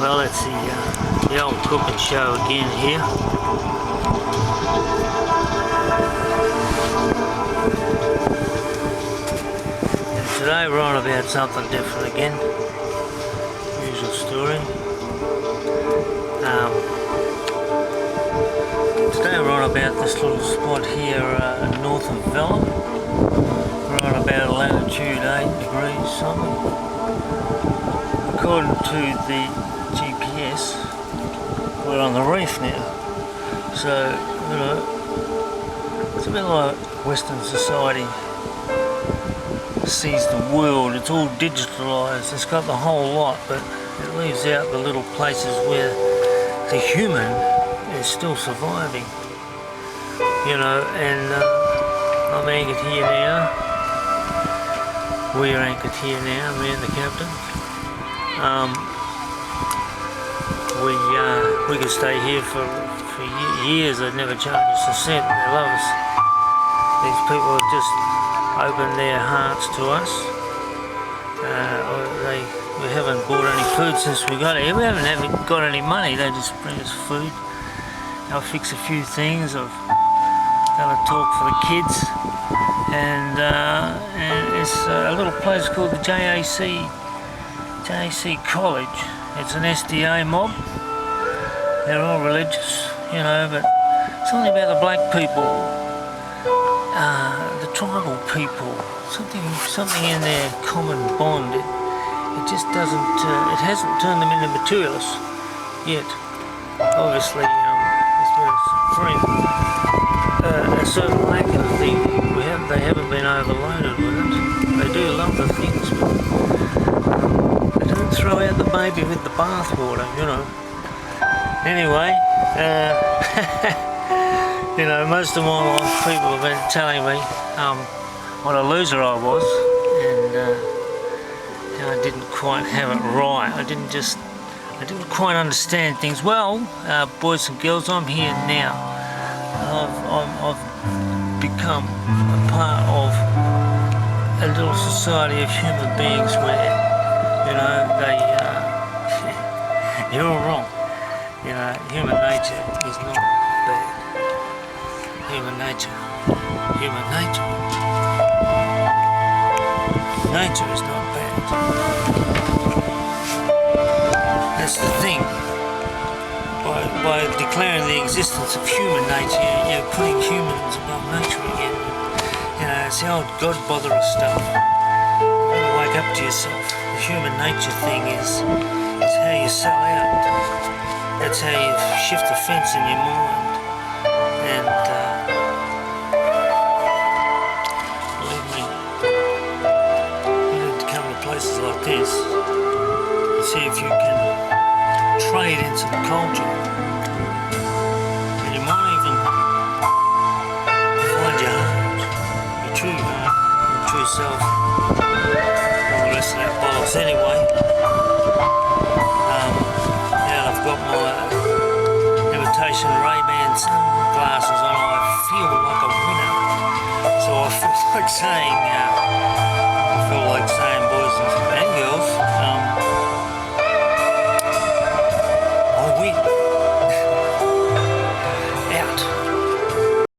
Well, it's the old cooking show again here. And today we're on about something different again. Usual story. Today we're on about this little spot here north of Vellum. We're on about latitude 8 degrees something. According to the GPS, we're on the reef now. So, you know, it's a bit like Western society sees the world. It's all digitalised. It's got the whole lot, but it leaves out the little places where the human is still surviving. You know, and I'm anchored here now. We're anchored here now, me and the captain. We could stay here for years. They'd never charge us a cent. They love us. These people have just opened their hearts to us. We haven't bought any food since we got here. We haven't got any money. They just bring us food. I'll fix a few things. I've done a talk for the kids, and it's a little place called the JAC College. It's an SDA mob. They're all religious, you know, but something about the black people, the tribal people, something in their common bond. It just doesn't. It hasn't turned them into materialists yet. Obviously, there's been a certain lack of thing. They haven't been overloaded with it. They do love the things, but they don't throw out the baby with the bathwater, you know. Anyway, you know, most of my life people have been telling me what a loser I was, and I didn't quite have it right. I didn't quite understand things. Well, boys and girls, I'm here now. I've become a part of a little society of human beings where, you know, you're all wrong. You know, human nature is not bad. Human nature is not bad. That's the thing. By declaring the existence of human nature, you're putting humans above nature again. You know, it's the old God botherers stuff. You gotta wake up to yourself. The human nature thing is how you sell out. That's how you shift the fence in your mind. And believe me, you need to come to places like this and see if you can trade in some culture. And you might even find your heart, your true heart, your true self. All the rest of that bollocks anyway. Now I've got my imitation Ray-Ban sunglasses on, I feel like a winner. So I feel like saying,